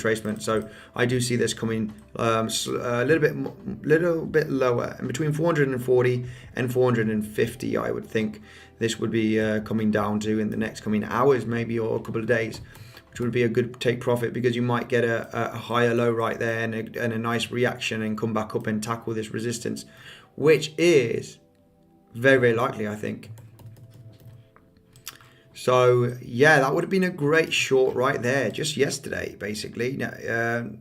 retracement. So I do see this coming a little bit lower, and between 440 and 450, I would think this would be coming down to in the next coming hours, maybe, or a couple of days, which would be a good take profit, because you might get a higher low right there and a nice reaction and come back up and tackle this resistance, which is very, very likely, I think. So yeah, that would have been a great short right there just yesterday, basically. The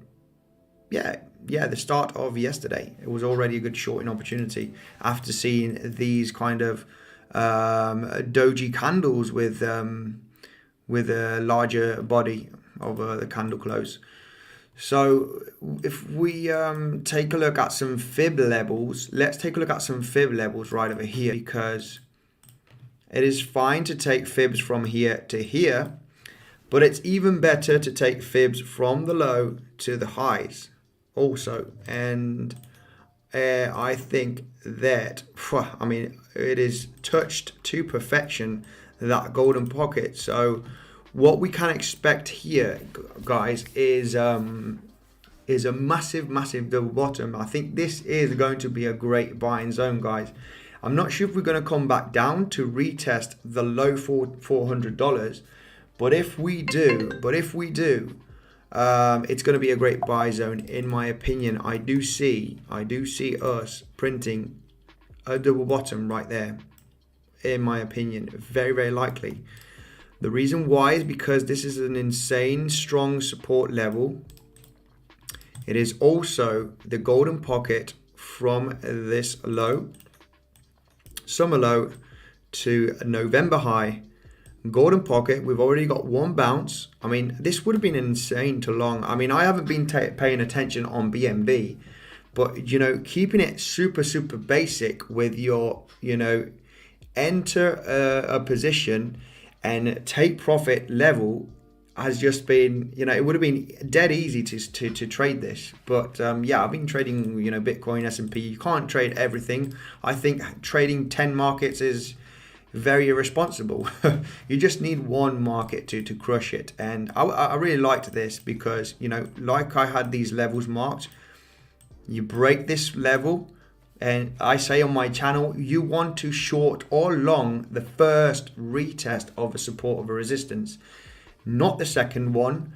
start of yesterday, it was already a good shorting opportunity after seeing these kind of doji candles with a larger body of the candle close. So if we take a look at some fib levels, let's take a look at some fib levels right over here, because it is fine to take fibs from here to here, but it's even better to take fibs from the low to the highs also. And I think that, I mean, it is touched to perfection, that golden pocket. So what we can expect here, guys, is a massive double bottom. I think this is going to be a great buying zone, guys. I'm not sure if we're going to come back down to retest the low $400, but if we do, it's going to be a great buy zone, in my opinion. I do see us printing a double bottom right there, in my opinion, very, very likely. The reason why is because this is an insane strong support level. It is also the golden pocket from this low, summer low to November high, golden pocket. We've already got one bounce. I mean, this would have been insane to long. I mean, I haven't been paying attention on BNB, but, you know, keeping it super basic with your, you know, enter a position and take profit level has just been, you know, it would have been dead easy to trade this. But yeah, I've been trading, you know, Bitcoin, S&P. You can't trade everything. I think trading 10 markets is very irresponsible. You just need one market to crush it. And I really liked this because, you know, like I had these levels marked. You break this level, and I say on my channel, you want to short or long the first retest of a support of a resistance, not the second one.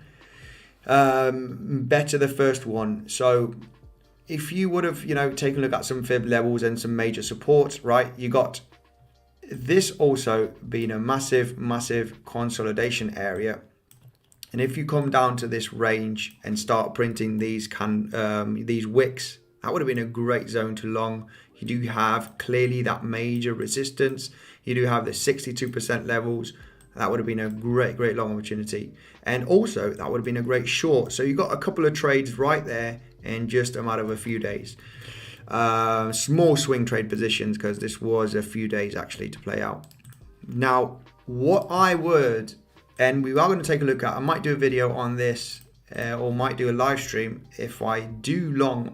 Better the first one. So if you would have, you know, taken a look at some fib levels and some major supports, right, you got this also being a massive consolidation area. And if you come down to this range and start printing these wicks, that would have been a great zone to long. You do have clearly that major resistance. You do have the 62% levels. That would have been a great long opportunity. And also that would have been a great short. So you got a couple of trades right there in just a matter of a few days. Small swing trade positions, because this was a few days actually to play out. Now, what I would, and we are going to take a look at, I might do a video on this, or might do a live stream if I do long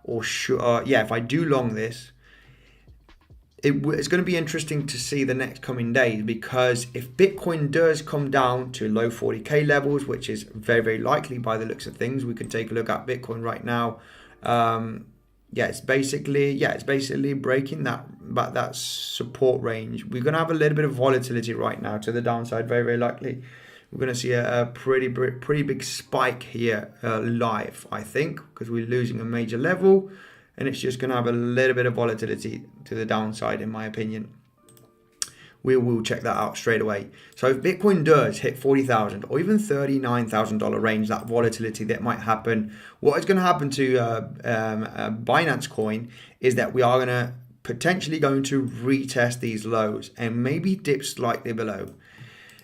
if I do long this. It's going to be interesting to see the next coming days, because if Bitcoin does come down to low 40k levels, which is very likely by the looks of things, we could take a look at Bitcoin right now. It's basically breaking that support range. We're going to have a little bit of volatility right now to the downside, very likely. We're going to see a pretty big spike here live, I think, because we're losing a major level, and it's just going to have a little bit of volatility to the downside, in my opinion. We will check that out straight away. So if Bitcoin does hit $40,000 or even $39,000 range, that volatility that might happen, what is going to happen to Binance Coin is that we are potentially going to retest these lows and maybe dip slightly below.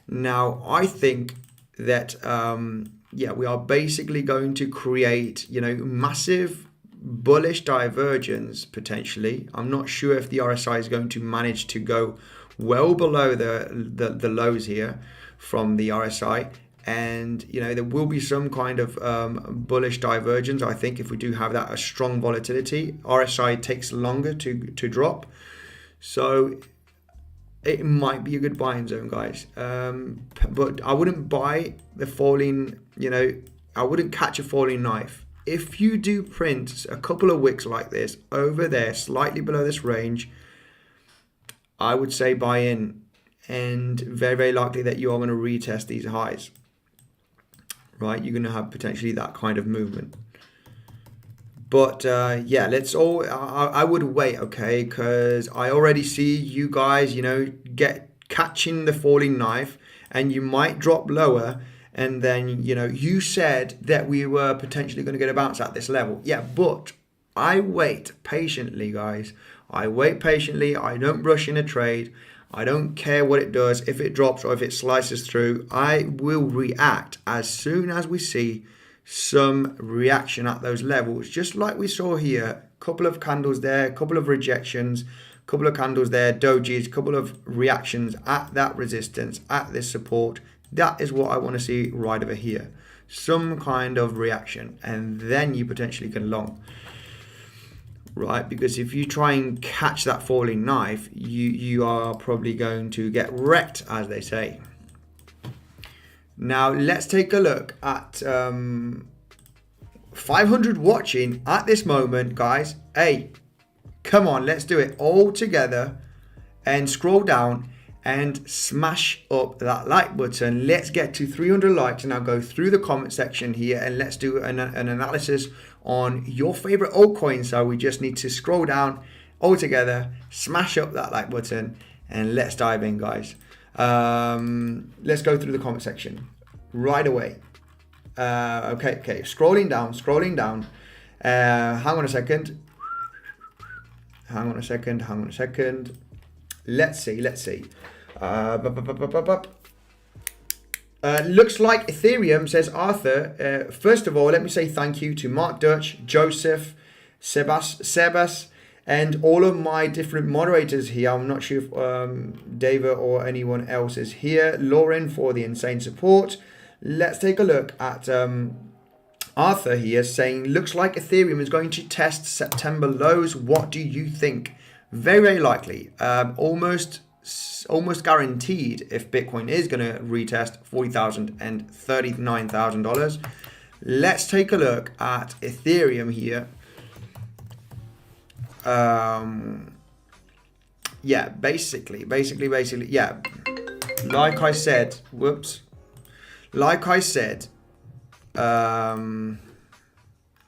Now, I think that, we are basically going to create, you know, massive bullish divergence potentially. I'm not sure if the RSI is going to manage to go well below the lows here from the RSI, and you know, there will be some kind of bullish divergence. I think if we do have a strong volatility, RSI takes longer to drop, so it might be a good buying zone, guys. But I wouldn't buy the falling, you know, I wouldn't catch a falling knife. If you do print a couple of wicks like this over there, slightly below this range, I would say buy in, and very, very likely that you are going to retest these highs, right? You're going to have potentially that kind of movement. But yeah, I would wait, okay? Because I already see you guys, catching the falling knife, and you might drop lower. And then, you said that we were potentially going to get a bounce at this level. Yeah, but I wait patiently, guys. I wait patiently. I don't rush in a trade. I don't care what it does. If it drops or if it slices through, I will react as soon as we see some reaction at those levels, just like we saw here. Couple of candles there, couple of rejections, couple of candles there, dojis, couple of reactions at that resistance, at this support. That is what I want to see right over here. Some kind of reaction, and then you potentially can long, right? Because if you try and catch that falling knife, you are probably going to get wrecked, as they say. Now let's take a look at 500 watching at this moment, guys. Hey, come on, let's do it all together and scroll down and smash up that like button. Let's get to 300 likes, and I'll go through the comment section here and let's do an analysis on your favorite altcoin. So we just need to scroll down all together, smash up that like button, and let's dive in, guys. Let's go through the comment section right away. Okay, scrolling down. Hang on a second. Let's see. Looks like Ethereum, says Arthur. First of all, let me say thank you to Mark Dutch, Joseph, Sebas, and all of my different moderators here. I'm not sure if David or anyone else is here. Lauren, for the insane support. Let's take a look at Arthur here, saying, looks like Ethereum is going to test September lows. What do you think? Very, very likely. Almost guaranteed if Bitcoin is going to retest $40,000 and $39,000. Let's take a look at Ethereum here. Yeah, basically, yeah. Like I said,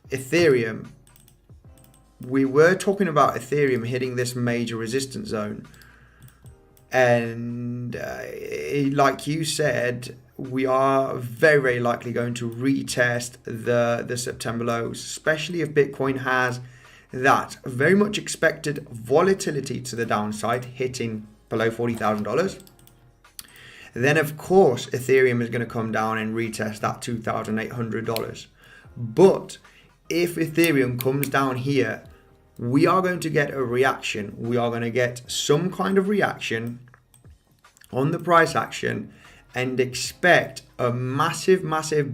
Ethereum, we were talking about Ethereum hitting this major resistance zone. And like you said, we are very, very likely going to retest the September lows, especially if Bitcoin has that very much expected volatility to the downside, hitting below $40,000. Then, of course, Ethereum is going to come down and retest that $2,800. But if Ethereum comes down here, we are going to get a reaction. We are going to get some kind of reaction on the price action and expect a massive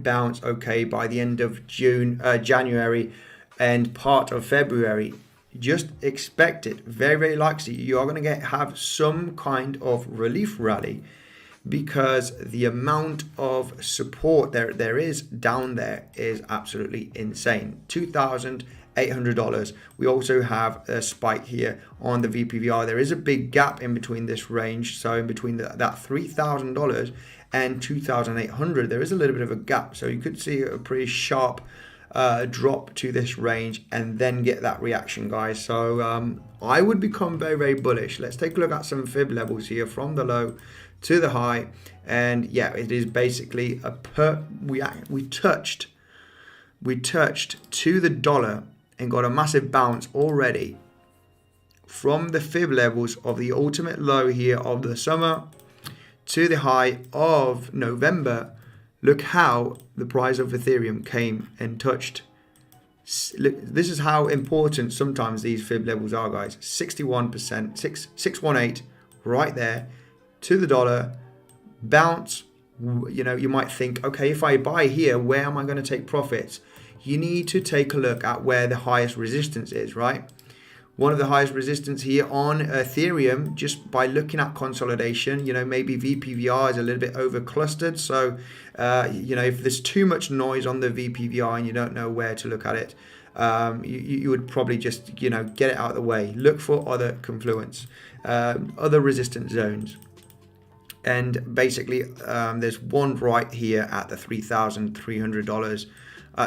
bounce, okay, by the end of January and part of February. Just expect it. Very, very likely you are going to have some kind of relief rally, because the amount of support there is down there is absolutely insane. $2,800. We also have a spike here on the VPVR. There is a big gap in between this range. So in between that $3,000 and 2,800, there is a little bit of a gap. So you could see a pretty sharp drop to this range and then get that reaction, guys. So I would become very, very bullish. Let's take a look at some fib levels here from the low to the high, and yeah, it is basically we touched to the dollar and got a massive bounce already from the fib levels of the ultimate low here of the summer to the high of November. Look how the price of Ethereum came and touched. Look, this is how important sometimes these fib levels are, guys. 61%, 618 right there to the dollar, bounce. You might think, okay, if I buy here, where am I going to take profits? You need to take a look at where the highest resistance is, right? one of the highest resistance here on Ethereum, just by looking at consolidation. Maybe VPVR is a little bit over clustered. So, if there's too much noise on the VPVR and you don't know where to look at it, you would probably just, get it out of the way. Look for other confluence, other resistance zones. And basically, there's one right here at the $3,300.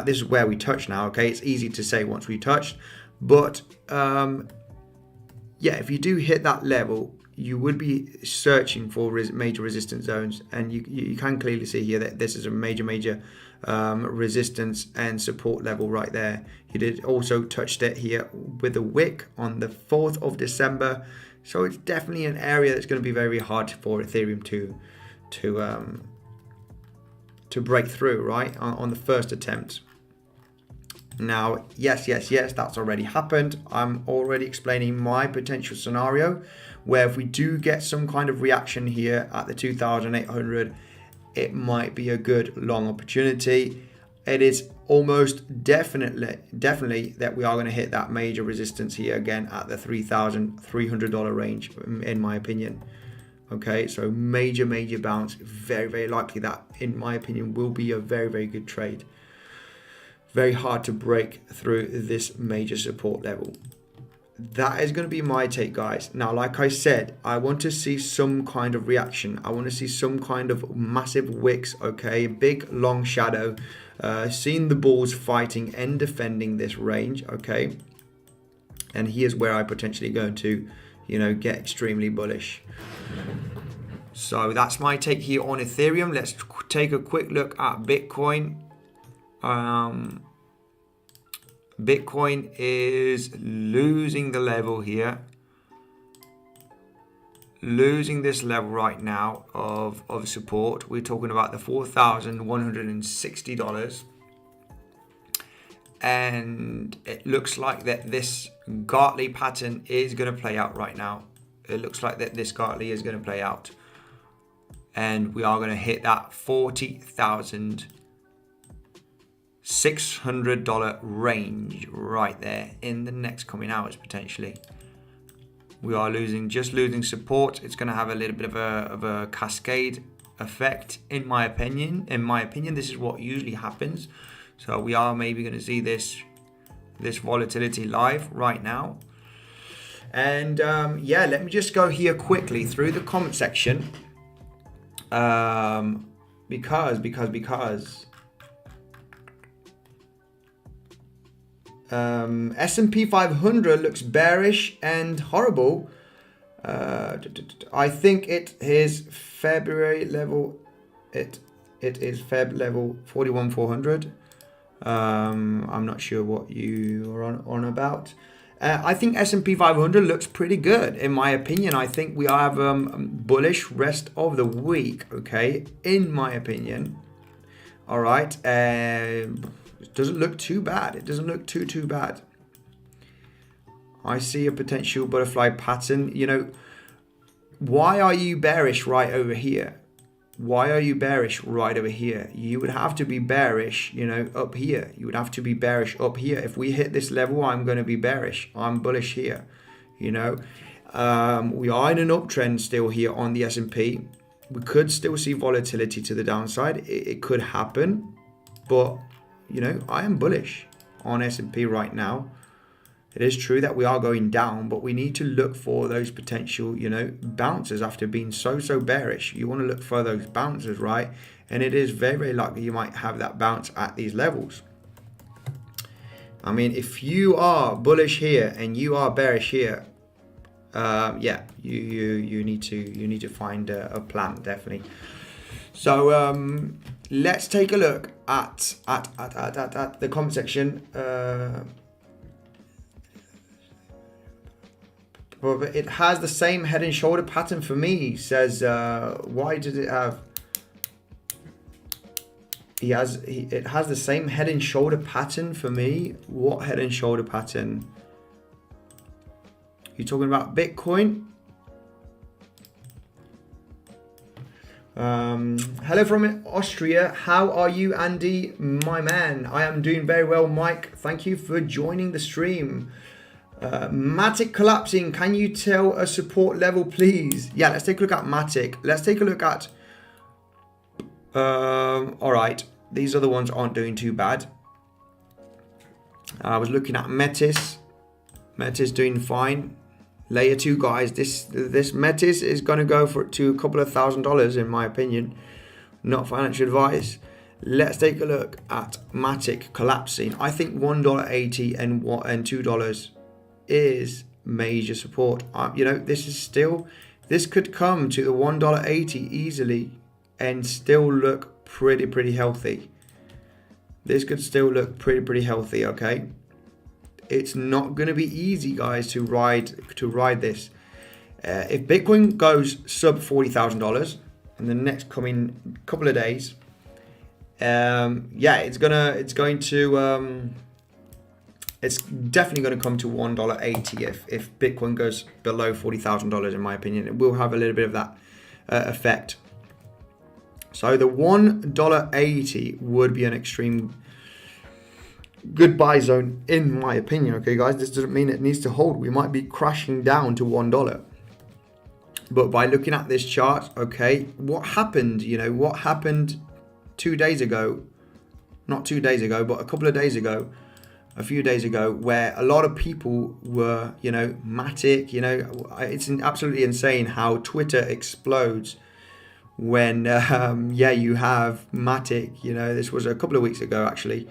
This is where we touch now. Okay, it's easy to say once we touched, but if you do hit that level, you would be searching for major resistance zones, and you can clearly see here that this is a major resistance and support level right there. He did also touched it here with a wick on the 4th of December. So it's definitely an area that's going to be very hard for Ethereum to break through, right, on the first attempt. Now, yes, that's already happened. I'm already explaining my potential scenario where if we do get some kind of reaction here at the 2,800, it might be a good long opportunity. It is almost definitely that we are going to hit that major resistance here again at the $3,300 range, in my opinion. Okay, so major bounce. Very likely that, in my opinion, will be a very good trade. Very hard to break through this major support level. That is going to be my take, guys. Now, like I said, I want to see some kind of reaction. I want to see some kind of massive wicks, okay? Big, long shadow. Seeing the bulls fighting and defending this range, okay? And here's where I potentially going to, get extremely bullish. So that's my take here on Ethereum. Let's take a quick look at Bitcoin. Bitcoin is losing the level here, losing this level right now of support. We're talking about the $4,160, and it looks like that this Gartley pattern is going to play out right now. It looks like that this Gartley is going to play out, and we are going to hit that $40,600 range right there in the next coming hours potentially. We are just losing support. It's going to have a little bit of a cascade effect, in my opinion. This is what usually happens. So we are maybe going to see this volatility live right now. And let me just go here quickly through the comment section, because S&P 500 looks bearish and horrible. I think it is February level. It is Feb level 41,400. I'm not sure what you are on about. I think S&P 500 looks pretty good, in my opinion. I think we have bullish rest of the week, okay, in my opinion. All right. It doesn't look too bad. It doesn't look too bad. I see a potential butterfly pattern. Why are you bearish right over here? Why are you bearish right over here? You would have to be bearish, up here. You would have to be bearish up here. If we hit this level, I'm going to be bearish. I'm bullish here. We are in an uptrend still here on the S&P. We could still see volatility to the downside. It could happen, but I am bullish on S&P right now. It is true that we are going down, but we need to look for those potential, bounces after being so bearish. You want to look for those bounces, right? And it is very likely you might have that bounce at these levels. I mean, if you are bullish here and you are bearish here, you need to find a plan, definitely. So let's take a look at the comment section. But it has the same head and shoulder pattern for me. He says, why did it have? It has the same head and shoulder pattern for me. What head and shoulder pattern? You talking about Bitcoin? Hello from Austria. How are you, Andy, my man? I am doing very well, Mike. Thank you for joining the stream. Matic collapsing. Can you tell a support level, please? Yeah, let's take a look at Matic. Let's take a look at. All right, these other ones aren't doing too bad. I was looking at Metis. Metis doing fine. Layer 2 guys. This Metis is going to go to a couple of $1,000 in my opinion. Not financial advice. Let's take a look at Matic collapsing. I think $1.80 and $2 is major support. You know, this could come to the $1.80 easily and still look pretty healthy. This could still look pretty healthy. Okay, it's not going to be easy, guys, to ride this. If Bitcoin goes sub $40,000 in the next coming couple of days, yeah, it's definitely going to come to $1.80 if Bitcoin goes below $40,000. In my opinion, it will have a little bit of that effect. So the $1.80 would be an extreme good buy zone in my opinion. Okay, guys, this doesn't mean it needs to hold. We might be crashing down to $1. But by looking at this chart, okay, what happened? You know, what happened 2 days ago? Not 2 days ago, but a couple of days ago. A few days ago, where a lot of people were, you know, Matic, you know, it's absolutely insane how Twitter explodes when, yeah, you have Matic, you know, this was a couple of weeks ago, actually.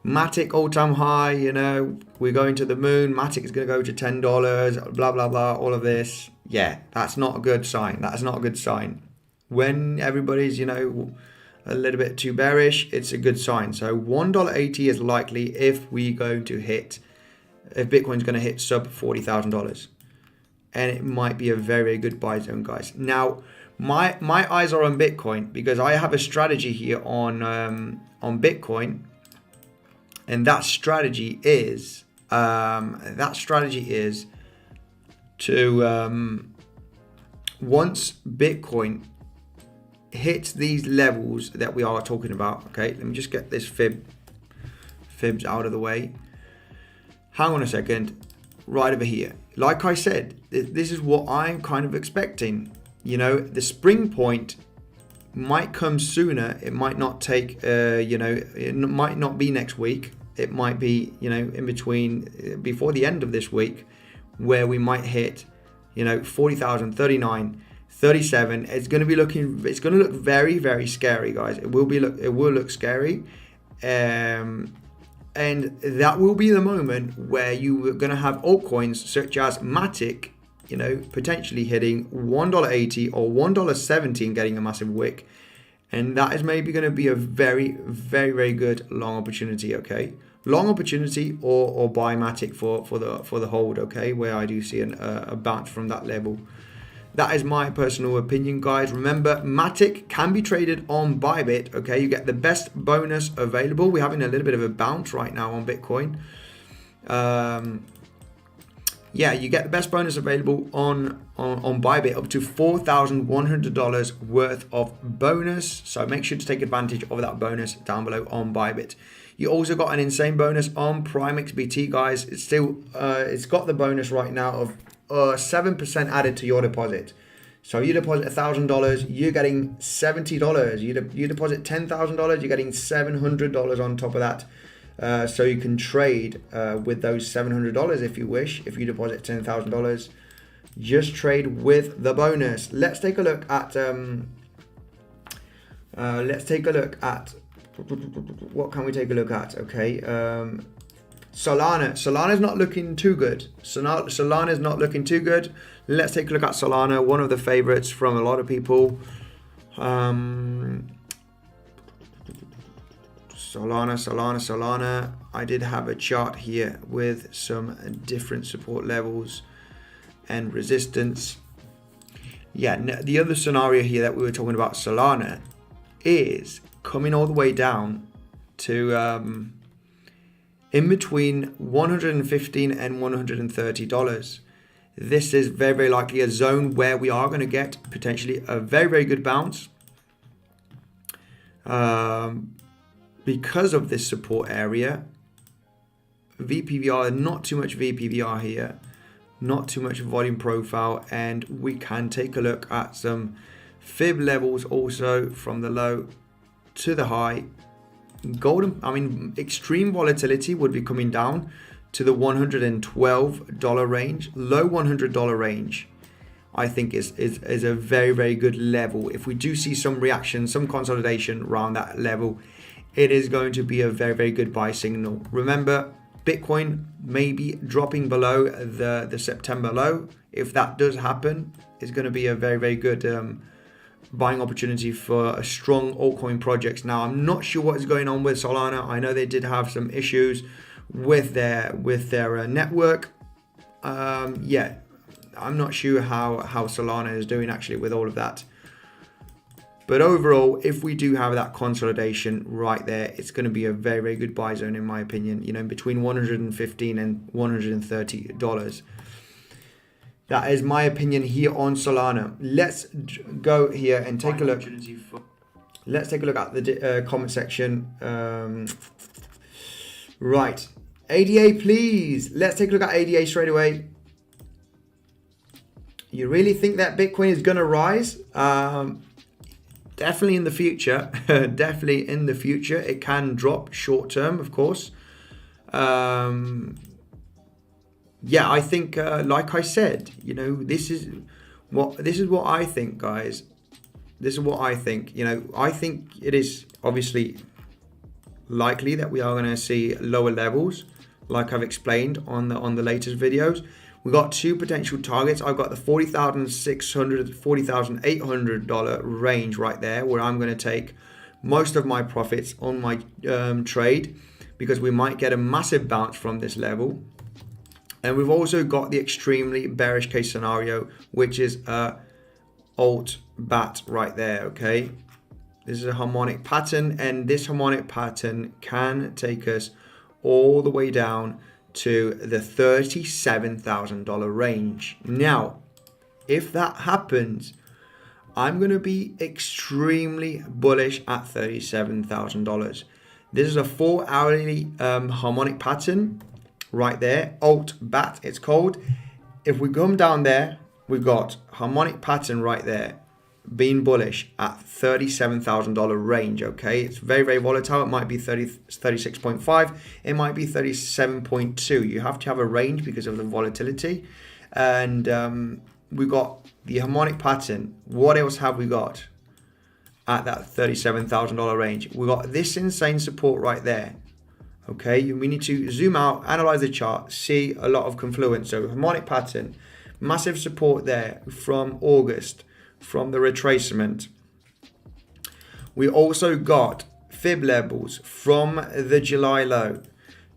Matic all-time high, you know, we're going to the moon, Matic is going to go to $10, blah, blah, blah, all of this. Yeah, that's not a good sign. That's not a good sign. When everybody's, you know, a little bit too bearish, it's a good sign. So $1.80 is likely if Bitcoin's going to hit sub $40,000, and it might be a very good buy zone, guys. Now, my eyes are on Bitcoin because I have a strategy here on Bitcoin, and that strategy is to once Bitcoin hits these levels that we are talking about. Okay, let me just get this fibs out of the way. Hang on a second. Right over here, like I said, this is what I'm kind of expecting. You know, the spring point might come sooner. It might not take you know, it might not be next week. It might be, you know, in between, before the end of this week, where we might hit, you know, 40,000, 39, 37. It's going to look very scary, guys. It will look scary, and that will be the moment where you are going to have altcoins such as Matic, you know, potentially hitting $1.80 or $1.70 and getting a massive wick, and that is maybe going to be a very good long opportunity. Okay, long opportunity or buy Matic for the hold. Okay, where I do see a bounce from that level. That is my personal opinion, guys. Remember, Matic can be traded on Bybit. Okay, you get the best bonus available. We're having a little bit of a bounce right now on Bitcoin. Yeah, you get the best bonus available on Bybit, up to $4,100 worth of bonus. So make sure to take advantage of that bonus down below on Bybit. You also got an insane bonus on PrimeXBT, guys. It's still it's got the bonus right now of 7% added to your deposit. So you deposit $1,000, you're getting $70. You deposit $10,000, you're getting $700 on top of that. So you can trade with those $700 if you wish. If you deposit $10,000, just trade with the bonus. Let's take a look at what can we take a look at? Okay, Solana's not looking too good. Solana's not looking too good. Let's take a look at Solana, one of the favorites from a lot of people. Solana. I did have a chart here with some different support levels and resistance. Yeah, the other scenario here that we were talking about, Solana, is coming all the way down to in between $115 and $130. This is very likely a zone where we are going to get potentially a very good bounce because of this support area. VPVR, not too much VPVR here, not too much volume profile, and we can take a look at some fib levels also from the low to the high. Golden, I mean, extreme volatility would be coming down to the $112 range, low $100 range. I think is a very, very good level. If we do see some reaction, some consolidation around that level, it is going to be a very, very good buy signal. Remember, Bitcoin may be dropping below the September low. If that does happen, it's going to be a very, very good buying opportunity for a strong altcoin projects. Now, I'm not sure what is going on with Solana. I know they did have some issues with their network. Yeah, I'm not sure how Solana is doing actually with all of that. But overall, if we do have that consolidation right there, it's going to be a very, very good buy zone in my opinion. You know, between $115 and $130. That is my opinion here on Solana. Let's go here and take a look. Let's take a look at the comment section. Right. ADA, please. Let's take a look at ADA straight away. You really think that Bitcoin is going to rise? Definitely in the future. Definitely in the future. It can drop short term, of course. Yeah, I think, like I said, you know, this is what I think, guys. This is what I think. You know, I think it is obviously likely that we are going to see lower levels, like I've explained on the latest videos. We got two potential targets. I've got the $40,600, $40,800 range right there, where I'm going to take most of my profits on my trade, because we might get a massive bounce from this level. And we've also got the extremely bearish case scenario, which is a alt bat right there. Okay, this is a harmonic pattern, and this harmonic pattern can take us all the way down to the $37,000 range. Now, if that happens, I'm going to be extremely bullish at $37,000. This is a 4-hourly harmonic pattern right there, alt bat it's called. If we come down there, we've got harmonic pattern right there being bullish at $37,000 range. Okay, it's very, very volatile. It might be 36.5, it might be 37.2. You have to have a range because of the volatility. And we got the harmonic pattern. What else have we got at that $37,000 range? We got this insane support right there. Okay, we need to zoom out, analyze the chart, see a lot of confluence. So harmonic pattern, massive support there from August, from the retracement. We also got fib levels from the July low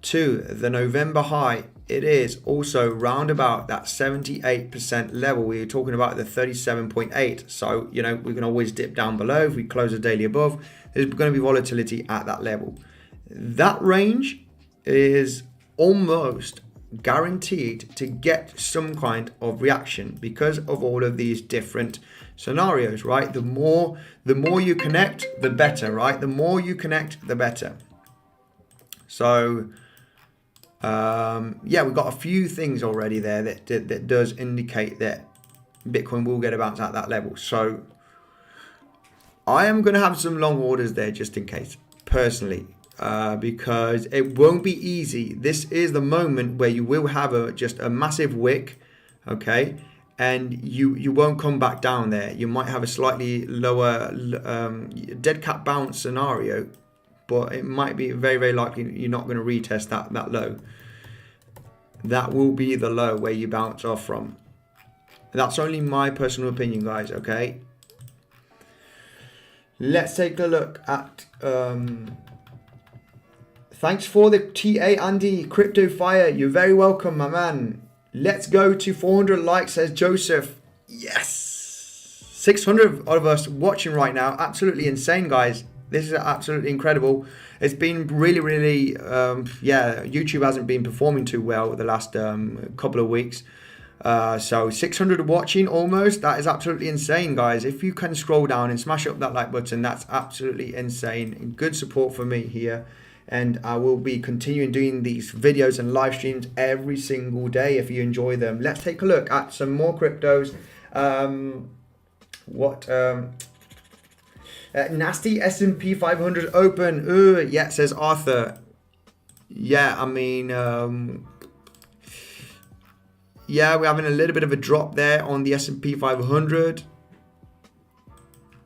to the November high. It is also round about that 78% level. We were talking about the 37.8. So, you know, we can always dip down below. If we close the daily above, there's going to be volatility at that level. That range is almost guaranteed to get some kind of reaction because of all of these different scenarios, right? The more you connect, the better, right? The more you connect, the better. So yeah, we've got a few things already there that does indicate that Bitcoin will get a bounce at that level. So I am going to have some long orders there just in case, personally. Because it won't be easy. This is the moment where you will have just a massive wick, okay, and you won't come back down there. You might have a slightly lower dead cat bounce scenario, but it might be very, very likely you're not going to retest that low. That will be the low where you bounce off from. That's only my personal opinion, guys, okay? Let's take a look at thanks for the TA, Andy. Crypto Fire, you're very welcome, my man. Let's go to 400 likes, says Joseph. Yes! 600 of us watching right now. Absolutely insane, guys. This is absolutely incredible. It's been really, really, yeah, YouTube hasn't been performing too well the last couple of weeks. So 600 watching almost. That is absolutely insane, guys. If you can scroll down and smash up that like button, that's absolutely insane. Good support for me here. and I will be continuing doing these videos and live streams every single day if you enjoy them. Let's take a look at some more cryptos. Nasty S&P 500 open. Yeah, says Arthur. Yeah, I mean, yeah, we're having a little bit of a drop there on the S&P 500.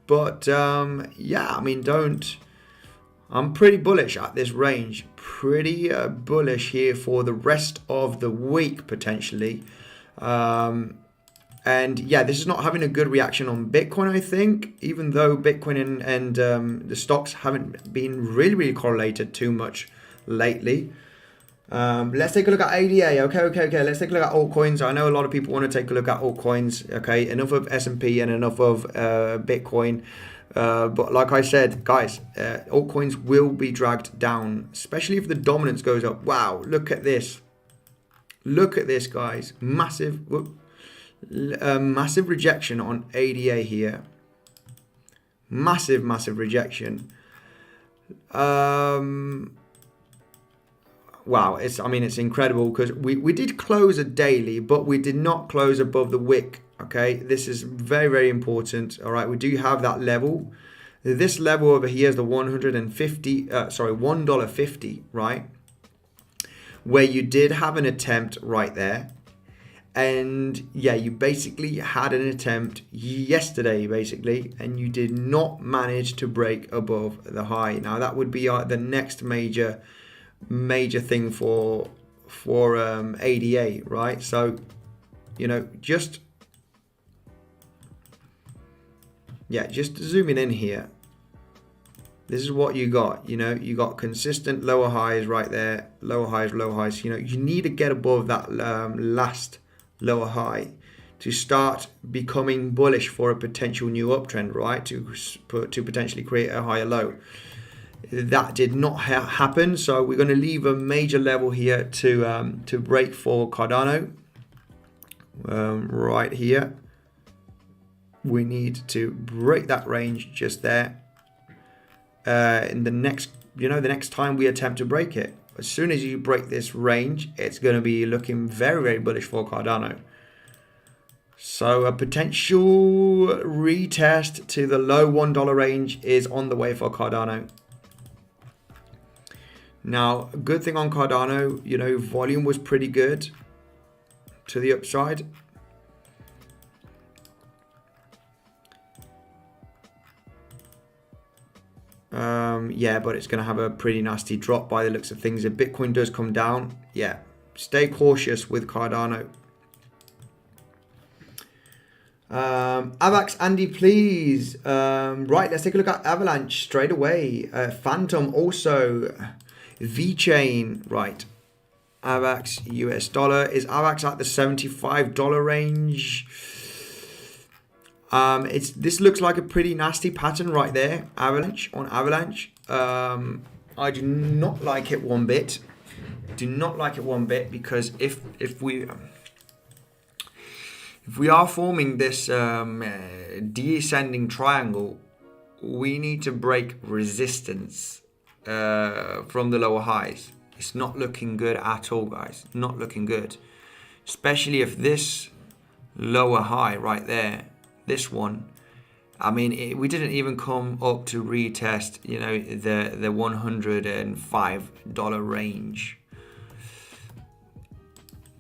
But yeah, I mean, I'm pretty bullish at this range. Pretty bullish here for the rest of the week, potentially. And yeah, this is not having a good reaction on Bitcoin, I think, even though Bitcoin and the stocks haven't been really correlated too much lately. Let's take a look at ADA. Okay. Let's take a look at altcoins. I know a lot of people want to take a look at altcoins. Okay, enough of S&P and enough of Bitcoin. But like I said, guys, altcoins will be dragged down, especially if the dominance goes up. Wow, look at this. Look at this, guys. Massive rejection on ADA here. Massive rejection. Wow, it's incredible because we did close a daily, but we did not close above the wick. Okay, this is very important. All right, we do have that level. This level over here is the $1.50, right? Where you did have an attempt right there. And yeah, you basically had an attempt yesterday, basically, and you did not manage to break above the high. Now that would be the next major thing for ADA, right? So, you know, just zooming in here. This is what you got. You know, you got consistent lower highs right there, lower highs. You know, you need to get above that last lower high to start becoming bullish for a potential new uptrend, right? To potentially create a higher low. That did not happen, so we're going to leave a major level here to break for Cardano. Right here, we need to break that range just there. In the next time we attempt to break it, as soon as you break this range, it's going to be looking very bullish for Cardano. So a potential retest to the low $1 range is on the way for Cardano. Now, a good thing on Cardano, you know, volume was pretty good to the upside. Yeah, but it's going to have a pretty nasty drop by the looks of things. If Bitcoin does come down, yeah, stay cautious with Cardano. Avax, Andy, please. Right, let's take a look at Avalanche straight away. Phantom also. VeChain, right. Avax US dollar. Is Avax at the $75 range? This looks like a pretty nasty pattern right there. Avalanche on Avalanche. I do not like it one bit. Because if we are forming this descending triangle, we need to break resistance from the lower highs. It's not looking good at all, guys. Not looking good. Especially if this lower high right there, this one, I mean, we didn't even come up to retest, you know, the $105 range.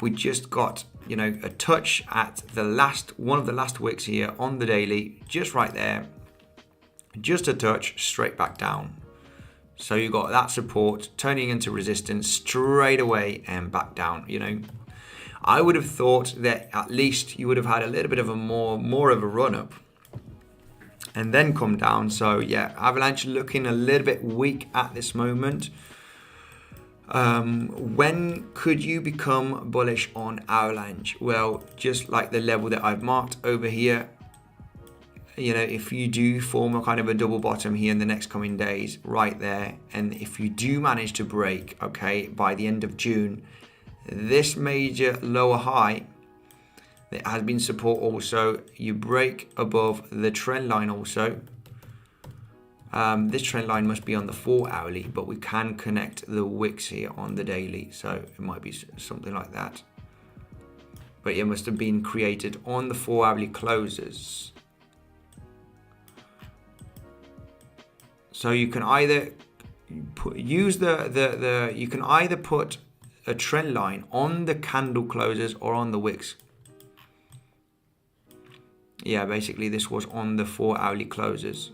We just got, you know, a touch at one of the last wicks here on the daily, just right there. Just a touch, straight back down. So you got that support turning into resistance straight away and back down. You know, I would have thought that at least you would have had a little bit of a more of a run up and then come down. So yeah, Avalanche looking a little bit weak at this moment. When could you become bullish on Avalanche? Well, just like the level that I've marked over here. You know, if you do form a kind of a double bottom here in the next coming days, right there, and if you do manage to break, okay, by the end of June, this major lower high that has been support also, you break above the trend line also, This trend line must be on the 4 hourly, but we can connect the wicks here on the daily, so it might be something like that. But it must have been created on the 4 hourly closes. So you can either use you can either put a trend line on the candle closes or on the wicks. Yeah, basically this was on the 4 hourly closes.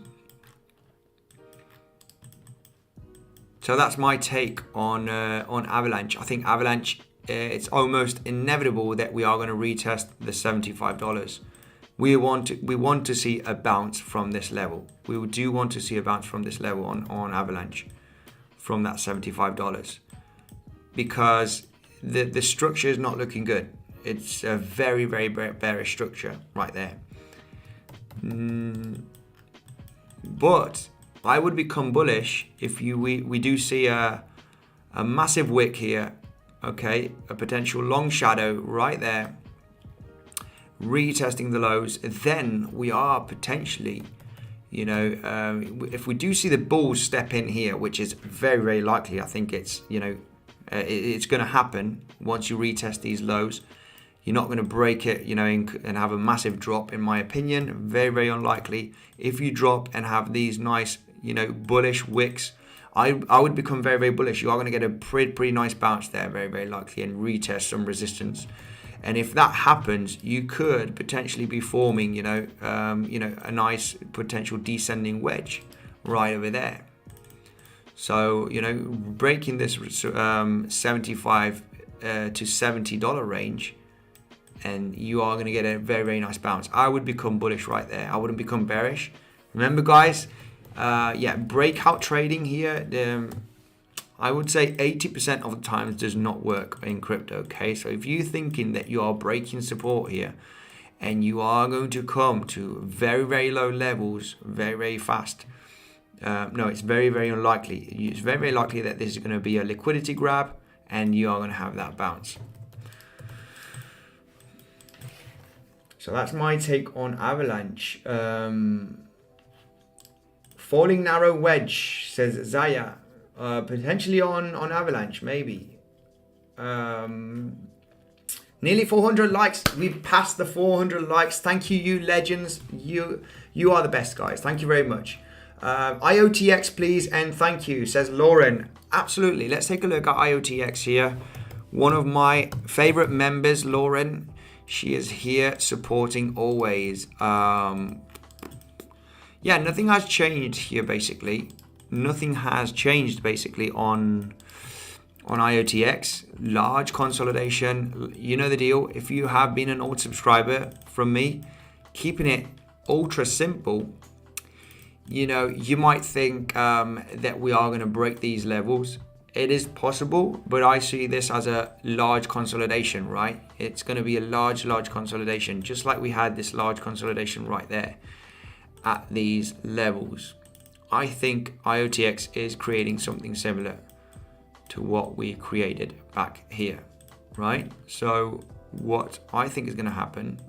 So that's my take on Avalanche. I think Avalanche, it's almost inevitable that we are going to retest the $75. We want to see a bounce from this level. We do want to see a bounce from this level on Avalanche, from that $75, because the structure is not looking good. It's a very, very bearish structure right there. But I would become bullish if we do see a massive wick here, okay, a potential long shadow right there, retesting the lows. Then we are potentially, you know, if we do see the bulls step in here, which is very, very likely, I think it's, you know, it's going to happen once you retest these lows. You're not going to break it, you know, and have a massive drop, in my opinion. Very, very unlikely. If you drop and have these nice, you know, bullish wicks, I would become very, very bullish. You are going to get a pretty nice bounce there, very, very likely, and retest some resistance. And if that happens, you could potentially be forming, you know, a nice potential descending wedge right over there. So, you know, breaking this $75 to $70 range, and you are going to get a very, very nice bounce. I would become bullish right there. I wouldn't become bearish. Remember, guys, yeah, breakout trading here, I would say 80% of the times does not work in crypto, okay? So if you're thinking that you are breaking support here and you are going to come to very, very low levels very, very fast, no, it's very, very unlikely. It's very, very likely that this is going to be a liquidity grab and you are going to have that bounce. So that's my take on Avalanche. Falling narrow wedge, says Zaya. Potentially on Avalanche, maybe. Nearly 400 likes. We've passed the 400 likes. Thank you, you legends. You are the best, guys. Thank you very much. IOTX, please, and thank you, says Lauren. Absolutely. Let's take a look at IOTX here. One of my favorite members, Lauren. She is here supporting always. Yeah, nothing has changed here, basically. Nothing has changed, basically, on IOTX. Large consolidation. You know the deal. If you have been an old subscriber from me, keeping it ultra simple, you know, you might think that we are going to break these levels. It is possible, but I see this as a large consolidation, right? It's going to be a large consolidation, just like we had this large consolidation right there at these levels. I think IOTX is creating something similar to what we created back here, right? So what I think is going to happen,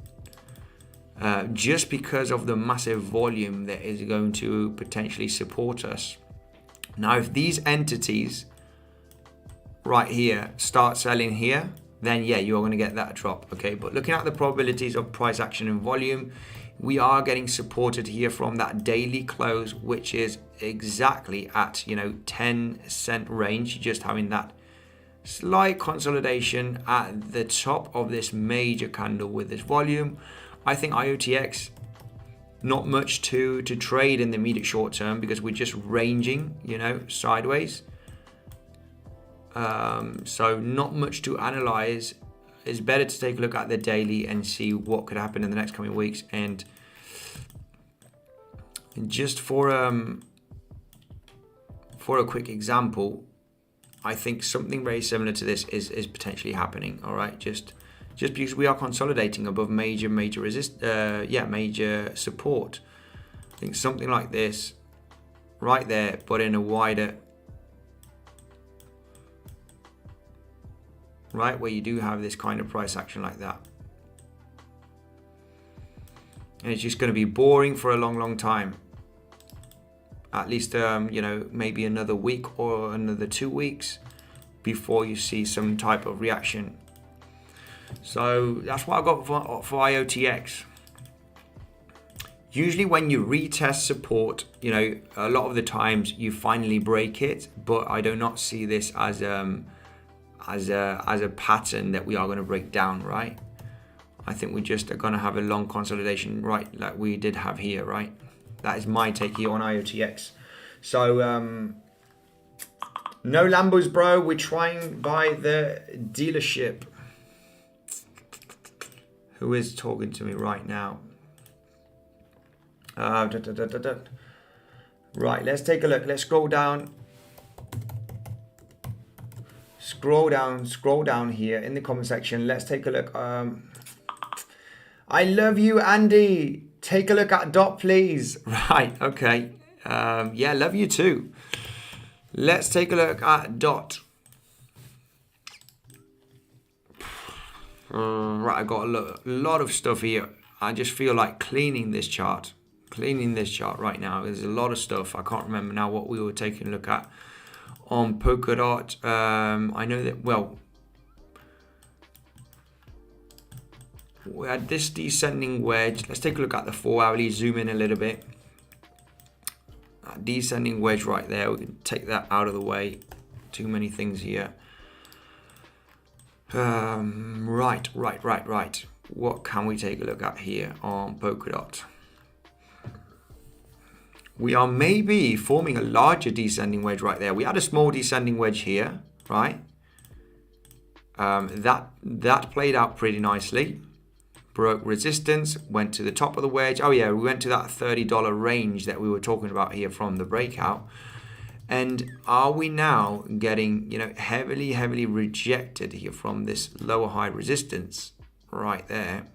just because of the massive volume that is going to potentially support us. Now, if these entities right here start selling here, then yeah, you're going to get that drop, okay? But looking at the probabilities of price action and volume, we are getting supported here from that daily close, which is exactly at, you know, 10-cent range, just having that slight consolidation at the top of this major candle with this volume. I think IOTX, not much to trade in the immediate short term because we're just ranging, you know, sideways. So not much to analyze. It's better to take a look at the daily and see what could happen in the next coming weeks. And just for a quick example, I think something very similar to this is potentially happening. All right, just because we are consolidating above major support. I think something like this right there, but in a wider, right, where you do have this kind of price action like that. And it's just going to be boring for a long time. at least you know, maybe another week or another 2 weeks before you see some type of reaction. So that's what I got for IOTX. Usually when you retest support, you know, a lot of the times you finally break it, but I do not see this as a pattern that we are going to break down, right? I think we just are going to have a long consolidation, right, like we did have here, right? That is my take here on IOTX. So no Lambos, bro. We're trying by the dealership. Who is talking to me right now? Right, let's take a look. Let's scroll down. Scroll down here in the comment section. Let's take a look. I love you, Andy. Take a look at Dot, please. Right, okay. Yeah, love you too. Let's take a look at Dot. Right, I got a lot of stuff here. I just feel like cleaning this chart right now. There's a lot of stuff. I can't remember now what we were taking a look at on Polkadot. I know that, well, we had this descending wedge. Let's take a look at the 4 hourly, zoom in a little bit. Descending wedge right there. We can take that out of the way. Too many things here. Right. What can we take a look at here on Polkadot? We are maybe forming a larger descending wedge right there. We had a small descending wedge here, right? That played out pretty nicely. Broke resistance, went to the top of the wedge. Oh yeah, we went to that $30 range that we were talking about here from the breakout. And are we now getting, you know, heavily rejected here from this lower high resistance right there?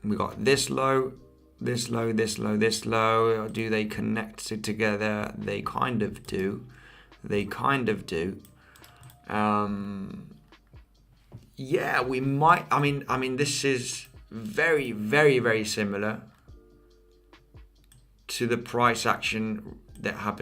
We got this low, this low, this low, this low. Do they connect together? They kind of do. Yeah, we might. I mean, this is very similar to the price action that happened